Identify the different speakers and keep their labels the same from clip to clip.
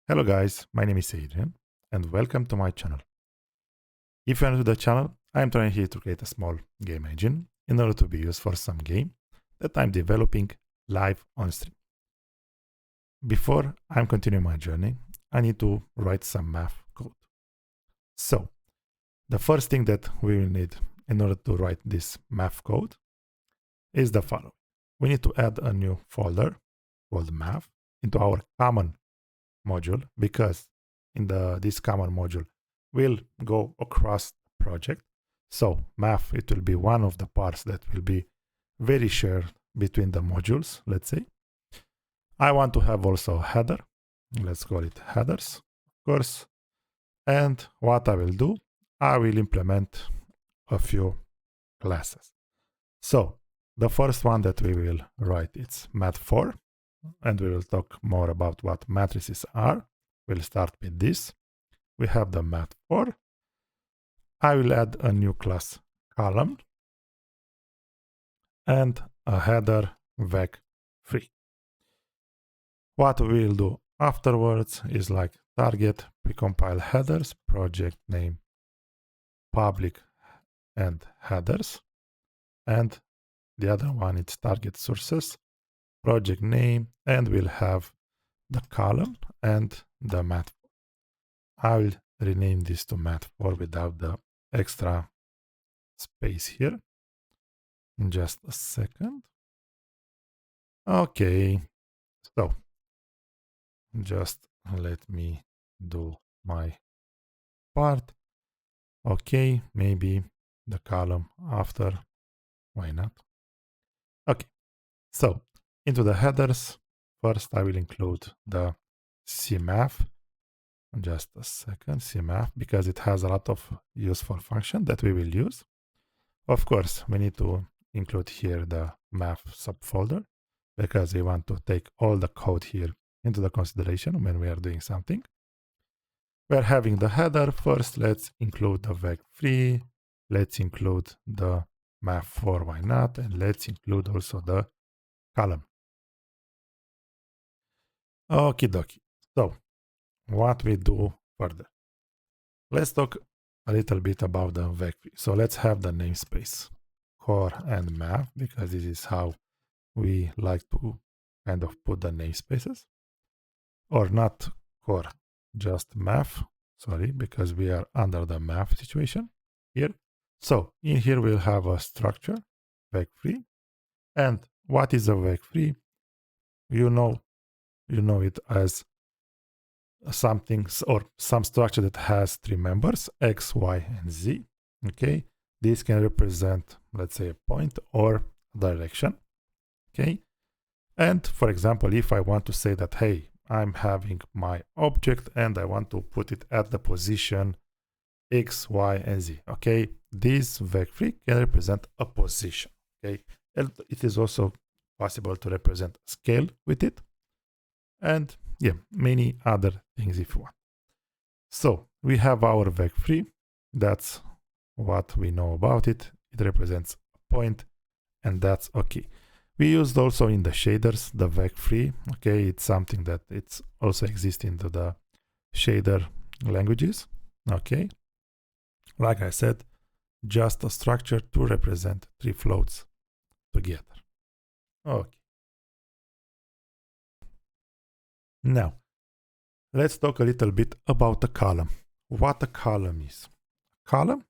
Speaker 1: Hello guys, my name is Adrian and welcome to my channel. If you're new to the channel, I'm trying here to create a small game engine in order to be used for some game that I'm developing live on stream. Before I'm continuing my journey, I need to write some math code. So, the first thing that we will need in order to write this math code is the following. We need to add a new folder called math into our common module, because in this common module will go across the project. So math, it will be one of the parts that will be very shared between the modules, let's say. I want to have also a header. Let's call it headers, of course. And what I will do, I will implement a few classes. So the first one that we will write, it's mat4, and we will talk more about what matrices are. We'll start with this. We have the mat4. I will add a new class column and a header vec3. What we will do afterwards is like target precompile headers, project name, public and headers, and the other one is target sources, project name, and we'll have the column and the mat4. I will rename this to mat4 without the extra space here. In just a second. Okay, so just let me do my part. Okay, maybe the column after, why not? Okay, so into the headers, first I will include the cmath. Just a second, cmath, because it has a lot of useful function that we will use. Of course, we need to include here the math subfolder, because we want to take all the code here into the consideration when we are doing something. We're having the header. First, let's include the vec3. Let's include the math4, why not? And let's include also the column. Okie dokie. So, what we do further? Let's talk a little bit about the vec3. So let's have the namespace core and math, because this is how we like to kind of put the namespaces, or not core, just math, sorry, because we are under the math situation here. So in here we'll have a structure, vec3, and what is a vec3? You know it as something or some structure that has three members, x, y, and z. Okay, this can represent, let's say, a point or direction. Okay, and for example, if I want to say that, hey, I'm having my object and I want to put it at the position x, y, and z. Okay, this vec3 can represent a position. Okay, and it is also possible to represent a scale with it, and yeah, many other things if you want. So we have our vec3. That's what we know about it. It represents a point, and that's okay. We used also in the shaders the vec3. Okay, it's something that it's also exists into the shader languages. Okay, like I said, just a structure to represent three floats together. Okay. Now, let's talk a little bit about the column. What a column is. Column,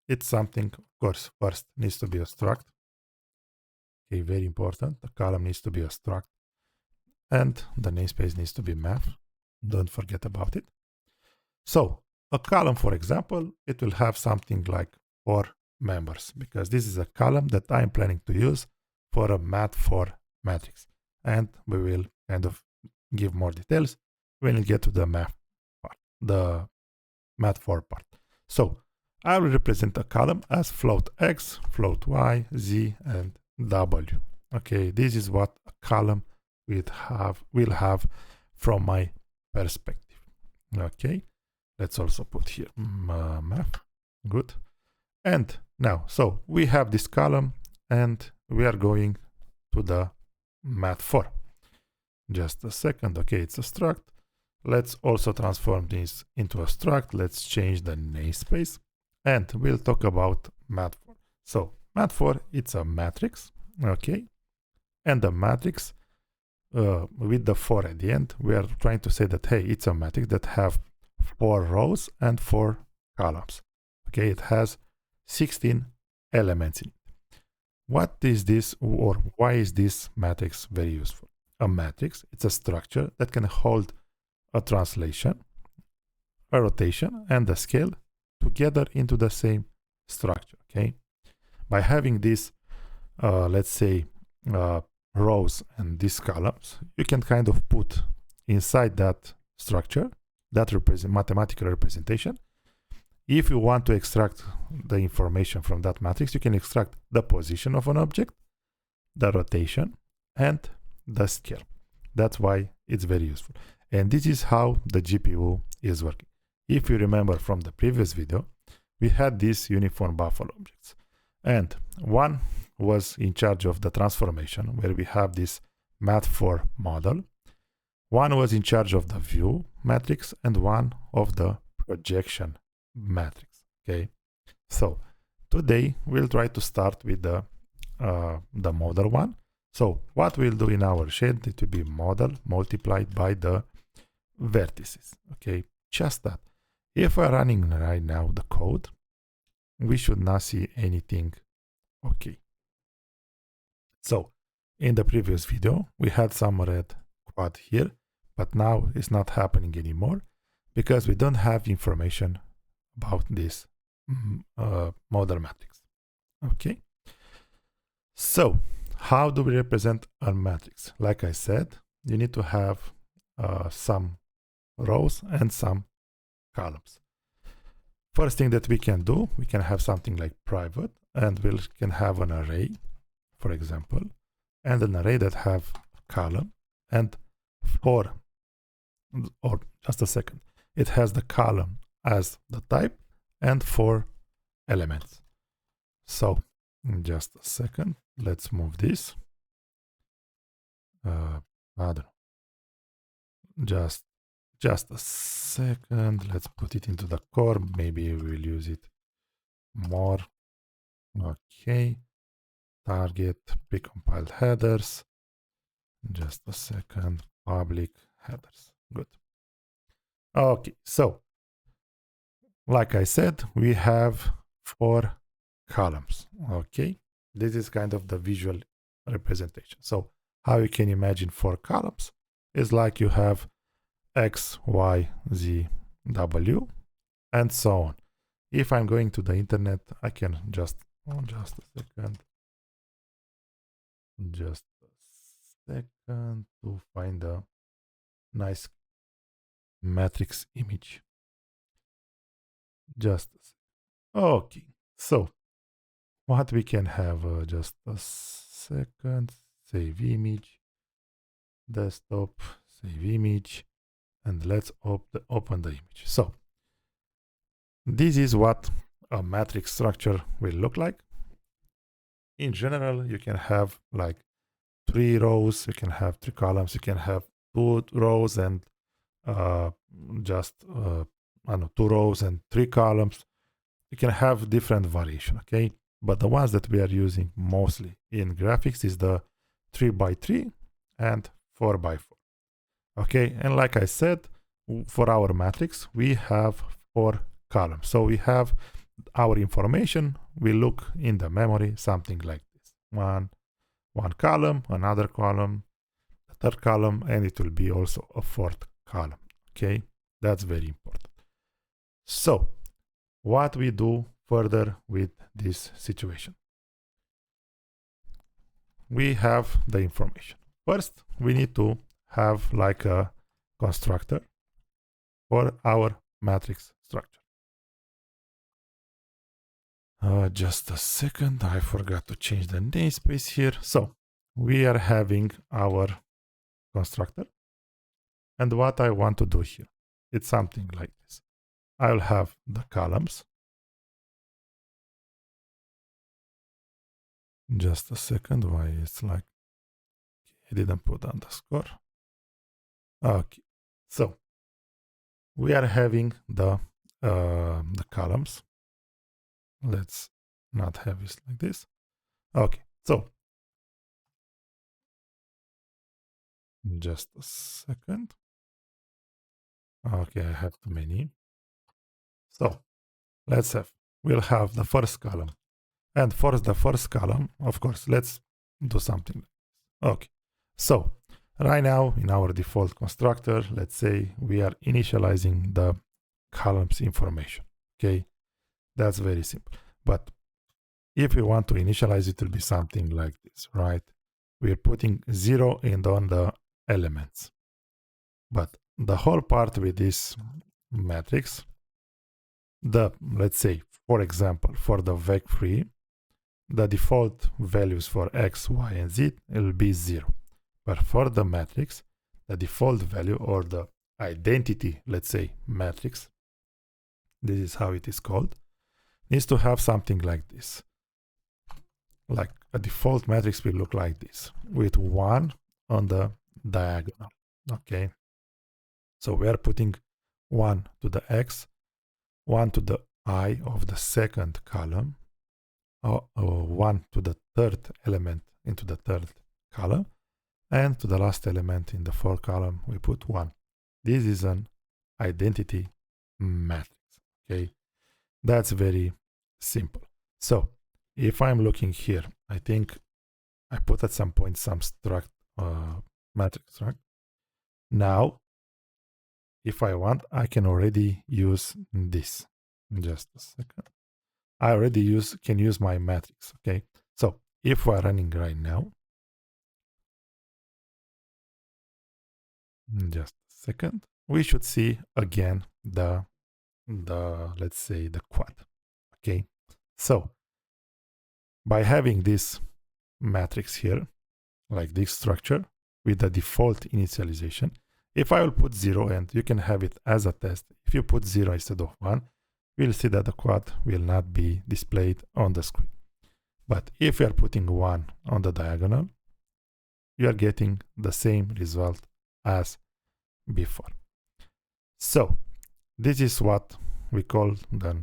Speaker 1: it's something, of course, first needs to be a struct. Okay, very important. The column needs to be a struct. And the namespace needs to be math. Don't forget about it. So, a column, for example, it will have something like 4 members, because this is a column that I'm planning to use for a mat4 matrix. And we will kind of give more details when we get to the math part, the mat4 part. So I will represent a column as float x, float y, z, and w. Okay, this is what a column will have from my perspective. Okay, let's also put here math. Good. And now, so we have this column and we are going to the mat4. Just a second. Okay, it's a struct. Let's also transform this into a struct. Let's change the namespace, and we'll talk about mat4. So mat4, it's a matrix, okay? And the matrix with the 4 at the end, we are trying to say that, hey, it's a matrix that have 4 rows and 4 columns. Okay, it has 16 elements in it. What is this, or why is this matrix very useful? A matrix, it's a structure that can hold a translation, a rotation, and a scale together into the same structure, okay? By having this, let's say, rows and these columns, you can kind of put inside that structure, that mathematical representation. If you want to extract the information from that matrix, you can extract the position of an object, the rotation, and the scale. That's why it's very useful. And this is how the GPU is working. If you remember from the previous video, we had these uniform buffalo objects. And one was in charge of the transformation, where we have this mat4 model. One was in charge of the view matrix, and one of the projection matrix. Okay, so today we'll try to start with the model one. So what we'll do in our shade, it will be model multiplied by the vertices. Okay, just that. If we're running right now the code, we should not see anything. Okay. So in the previous video, we had some red quad here, but now it's not happening anymore because we don't have information about this model matrix. Okay. So how do we represent a matrix? Like I said, you need to have some rows and some columns. First thing that we can do, we can have something like private, and we can have an array, for example, and an array that have a column and 4, or just a second, it has the column as the type and 4 elements. So just a second, let's move this. I don't know. Just a second, let's put it into the core. Maybe we will use it more. Okay, target precompiled headers. Just a second, public headers. Good. Okay, so like I said, we have 4 columns. Okay, this is kind of the visual representation. So how you can imagine 4 columns is like you have X, Y, Z, W, and so on. If I'm going to the internet, I can just a second to find a nice matrix image. Just a second. Okay, so what we can have, just a second, save image, desktop, save image, and let's open the image. So this is what a matrix structure will look like. In general, you can have like 3 rows, you can have 3 columns, you can have 2 rows and I don't know, 2 rows and 3 columns. You can have different variation, okay? But the ones that we are using mostly in graphics is the 3x3 and 4x4. Okay, and like I said, for our matrix, we have 4 columns. So we have our information, we look in the memory, something like this. One column, another column, a third column, and it will be also a 4th column. Okay, that's very important. So what we do further with this situation? We have the information. First, we need to have like a constructor for our matrix structure. Just a second, I forgot to change the namespace here. So we are having our constructor, and what I want to do here, it's something like this. I'll have the columns. Just a second, why it's like, I didn't put underscore. Okay, so we are having the columns. Let's not have this like this. Okay, so just a second. Okay, I have too many. So let's have, we'll have the first column. And for the first column, of course, let's do something. Okay, so right now in our default constructor, let's say we are initializing the columns information. Okay, that's very simple. But if we want to initialize, it will be something like this, right? We're putting 0 in on the elements. But the whole part with this matrix, let's say, for example, for the vec3, the default values for x, y, and z will be 0. But for the matrix, the default value, or the identity, let's say, matrix, this is how it is called, needs to have something like this. Like a default matrix will look like this, with 1 on the diagonal. Okay, so we are putting 1 to the x, 1 to the I of the second column, or 1 to the third element into the third column, and to the last element in the fourth column we put 1. This is an identity matrix. Okay, that's very simple. So if I'm looking here, I think I put at some point some struct matrix, right? Now, if I want, I can already use this. Just a second. I already can use my matrix. Okay, so if we're running right now, just a second, we should see again the let's say the quad. Okay, so by having this matrix here, like this structure with the default initialization, if I will put 0, and you can have it as a test, if you put 0 instead of 1, we'll see that the quad will not be displayed on the screen. But if you are putting 1 on the diagonal, you are getting the same result as before. So this is what we call the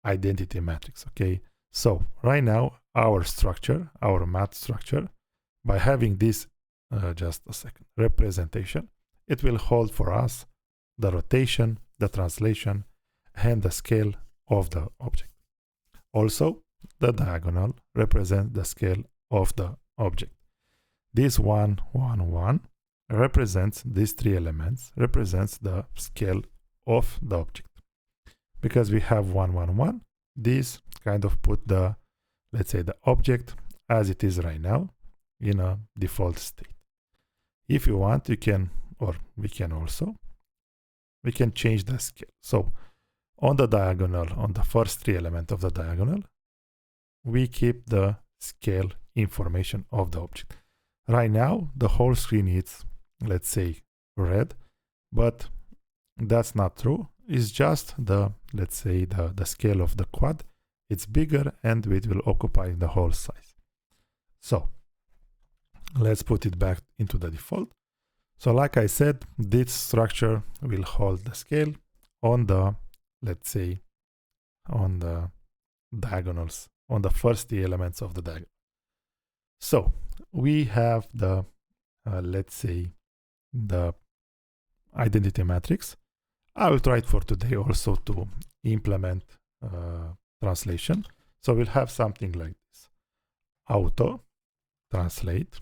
Speaker 1: identity matrix. Okay, so right now our structure, our math structure, by having this just a second representation, it will hold for us the rotation, the translation, and the scale of the object. Also, the diagonal represents the scale of the object. This 1, 1, 1 represents these three elements, represents the scale of the object. Because we have 1, 1, 1, this kind of put the, let's say, the object as it is right now in a default state. If you want, you can, or we can also, we can change the scale. So on the diagonal, on the first three elements of the diagonal, we keep the scale information of the object. Right now, the whole screen is, let's say, red, but that's not true. It's just the, let's say, the scale of the quad. It's bigger and it will occupy the whole size. So let's put it back into the default. So like I said, this structure will hold the scale on the, let's say, on the diagonals, on the first three elements of the diagonal. So we have the, let's say, the identity matrix. I will try it for today also to implement translation. So we'll have something like this. Auto translate.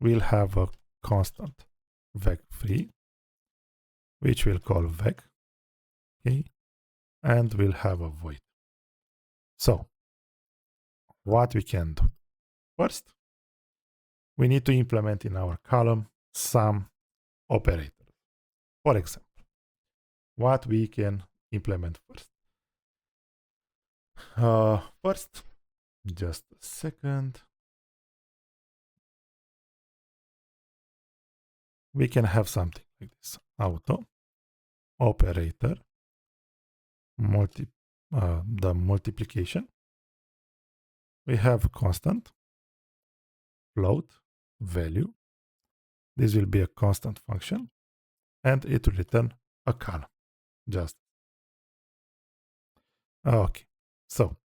Speaker 1: We'll have a constant vec3, which we'll call vec. Okay, and we'll have a void. So what we can do first, we need to implement in our column some operator. For example, what we can implement first. First, just a second. We can have something like this. Auto, operator, the multiplication. We have a constant, float, value. This will be a constant function, and it will return a column. Just okay. So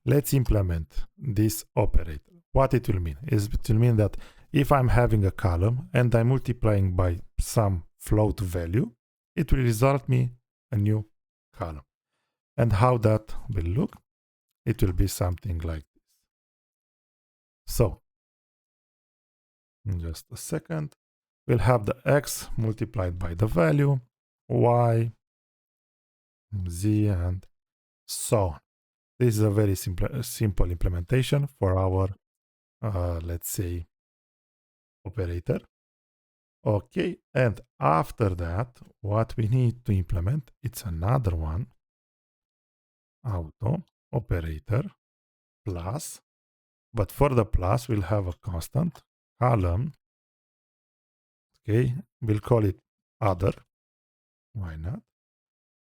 Speaker 1: let's implement this operator. What it will mean is it will mean that if I'm having a column and I'm multiplying by some float value, it will result me a new column. And how that will look, it will be something like this. So in just a second, we'll have the x multiplied by the value, y, z, and so on. This is a very simple implementation for our, let's say, operator. Okay, and after that, what we need to implement, it's another one, auto operator plus, but for the plus, we'll have a constant column. Okay, we'll call it other. Why not?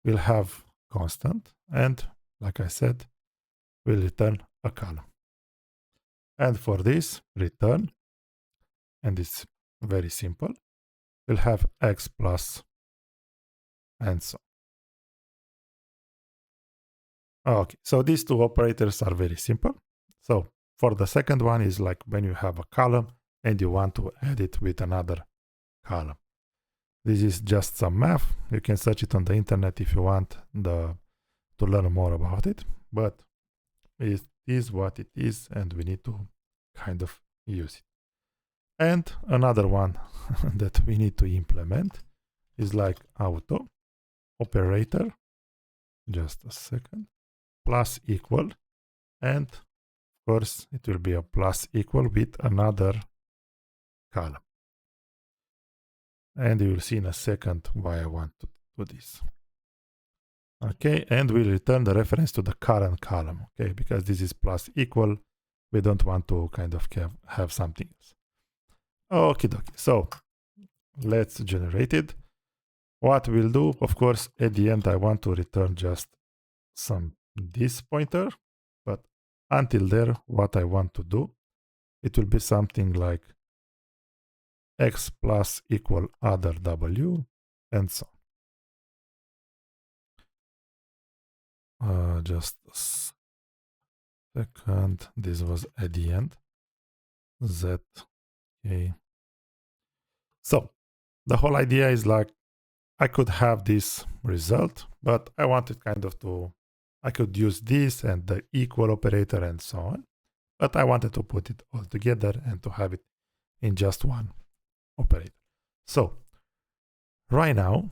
Speaker 1: We'll have constant, and like I said, we'll return a column. And for this, return, and it's very simple, we'll have x plus and so on. Okay, so these two operators are very simple. So for the second one is like when you have a column and you want to add it with another column. This is just some math. You can search it on the internet if you want to learn more about it, but it is what it is and we need to kind of use it. And another one that we need to implement is like auto operator, just a second, plus equal, and of course it will be a plus equal with another column. And you will see in a second why I want to do this. Okay, and we'll return the reference to the current column, okay, because this is plus equal. We don't want to kind of have something else. Okay, so let's generate it. What we'll do, of course, at the end, I want to return just this pointer, but until there, what I want to do, it will be something like x plus equal other w, and so on. Just a second, this was at the end, z, okay. So the whole idea is like, I could have this result, but I wanted kind of I could use this and the equal operator and so on, but I wanted to put it all together and to have it in just one operator. So right now,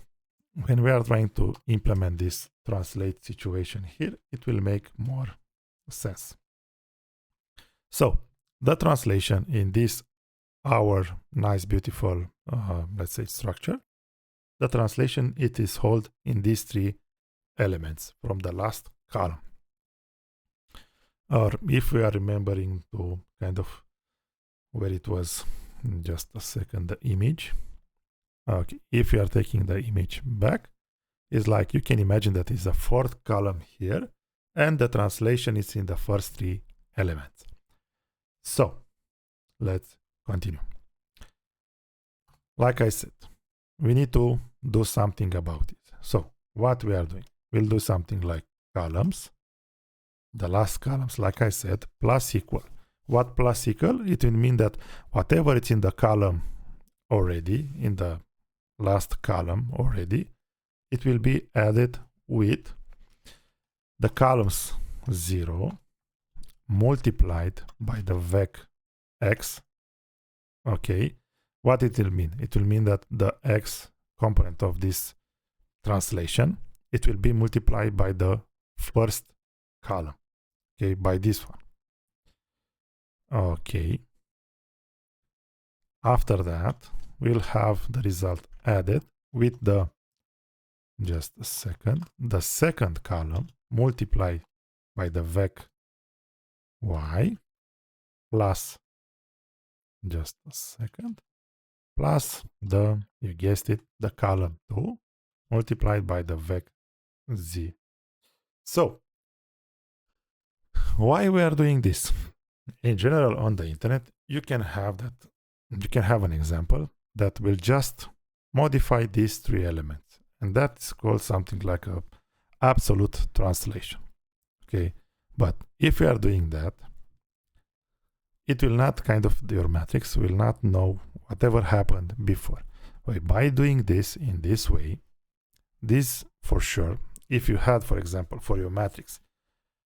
Speaker 1: when we are trying to implement this translate situation here, it will make more sense. So the translation in this, our nice, beautiful, let's say structure, the translation, it is held in these three elements from the last column. Or if we are remembering to kind of where it was, just a second, the image. Okay, if you are taking the image back, it's like you can imagine that is a fourth column here, and the translation is in the first three elements. So let's continue. Like I said, we need to do something about it. So what we are doing, we'll do something like columns. The last columns, like I said, plus equal. What plus equal? It will mean that whatever is in the column already, in the last column already, it will be added with the columns 0 multiplied by the vec x. Okay, what it will mean? It will mean that the x component of this translation, it will be multiplied by the first column, okay, by this one. Okay, after that, we'll have the result added with the, just a second, the second column multiplied by the vec y plus, just a second, plus the, you guessed it, the column 2 multiplied by the vec z. So why we are doing this? In general, on the internet, you can have an example that will just modify these three elements And that's called something like a absolute translation. Okay, but if we are doing that, it will not your matrix will not know whatever happened before. By doing this in this way, this for sure, if you had, for example, for your matrix,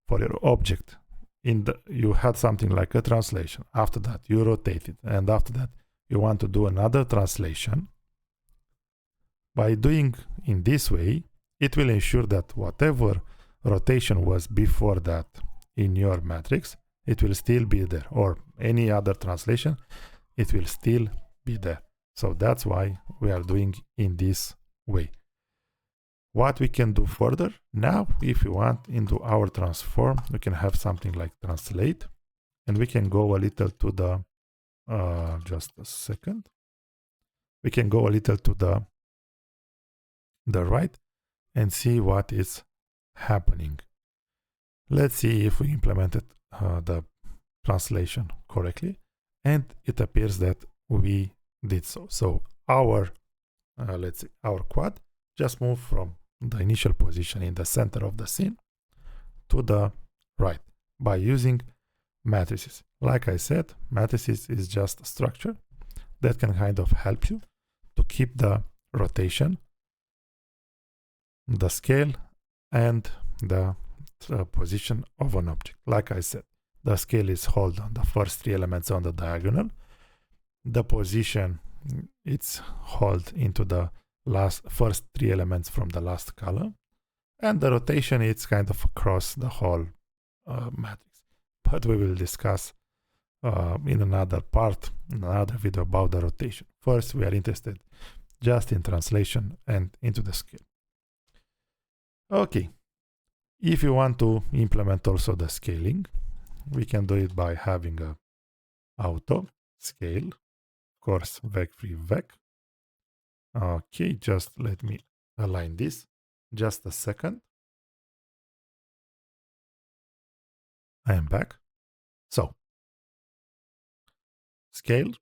Speaker 1: for your object, you had something like a translation. After that, you rotate it, and after that, you want to do another translation. By doing in this way, it will ensure that whatever rotation was before that in your matrix, it will still be there, or any other translation, it will still be there. So that's why we are doing in this way. What we can do further now, if we want, into our transform, we can have something like translate, and we can go a little to the just a second. We can go a little to the right and see what is happening. Let's see if we implemented the translation correctly, and it appears that we did so. So our let's see, our quad just moved from the initial position in the center of the scene to the right by using matrices. Like I said, matrices is just a structure that can kind of help you to keep the rotation, the scale, and the position of an object. Like I said, the scale is held on the first three elements on the diagonal. The position, it's held into the first three elements from the last column. And the rotation, it's kind of across the whole matrix. But we will discuss in another part, in another video about the rotation. First, we are interested just in translation and into the scale. Okay, if you want to implement also the scaling, we can do it by having a auto scale, of course, vec free vec. Okay, just let me align this. Just a second. I am back. So, scale.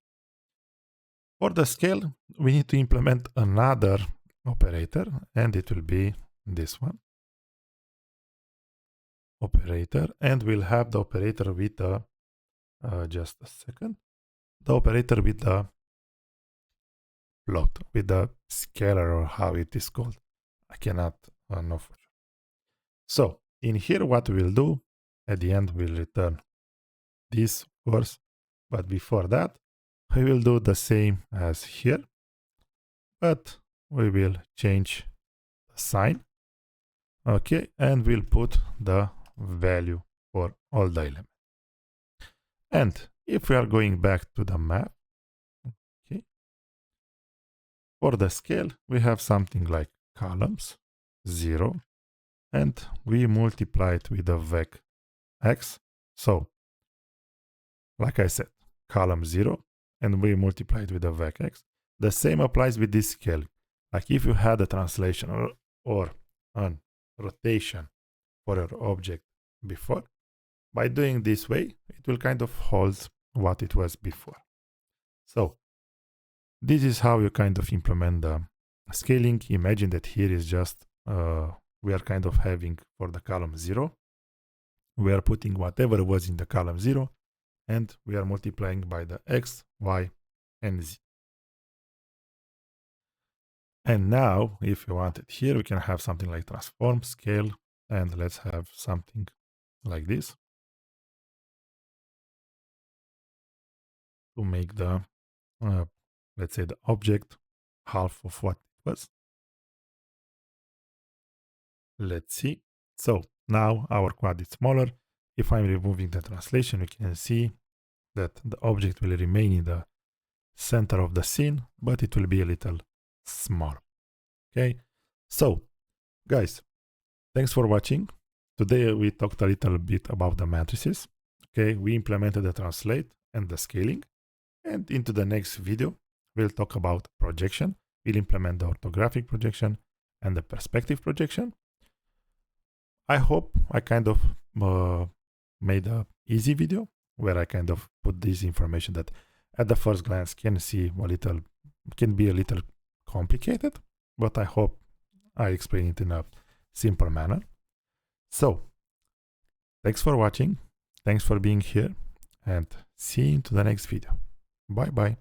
Speaker 1: For the scale, we need to implement another operator, and it will be this one. Operator, and we'll have the operator with the, just a second, the operator with the plot, with the scalar, or how it is called. I cannot know for sure. So, in here, what we'll do, at the end, we'll return this, of course, but before that, we will do the same as here, but we will change the sign. Okay, and we'll put the value for all the elements. And if we are going back to the map, okay, for the scale, we have something like columns, 0, and we multiply it with the vec x. So, like I said, column 0, and we multiply it with the vec x. The same applies with this scale. Like if you had a translation or a rotation for your object before, by doing this way, it will kind of hold what it was before. So this is how you kind of implement the scaling. Imagine that here is just, we are kind of having for the column 0, we are putting whatever was in the column 0, and we are multiplying by the x, y, and z. And now, if you want it here, we can have something like transform, scale, and let's have something like this to make the, let's say, the object half of what it was. Let's see. So now our quad is smaller. If I'm removing the translation, you can see that the object will remain in the center of the scene, but it will be a little small. Okay, so guys, thanks for watching. Today we talked a little bit about the matrices. Okay, we implemented the translate and the scaling, and into the next video we'll talk about projection. We'll implement the orthographic projection and the perspective projection. I hope I kind of made an easy video where I kind of put this information that at the first glance can be a little complicated, but I hope I explain it in a simple manner. So, thanks for watching, thanks for being here, and see you into the next video. Bye bye.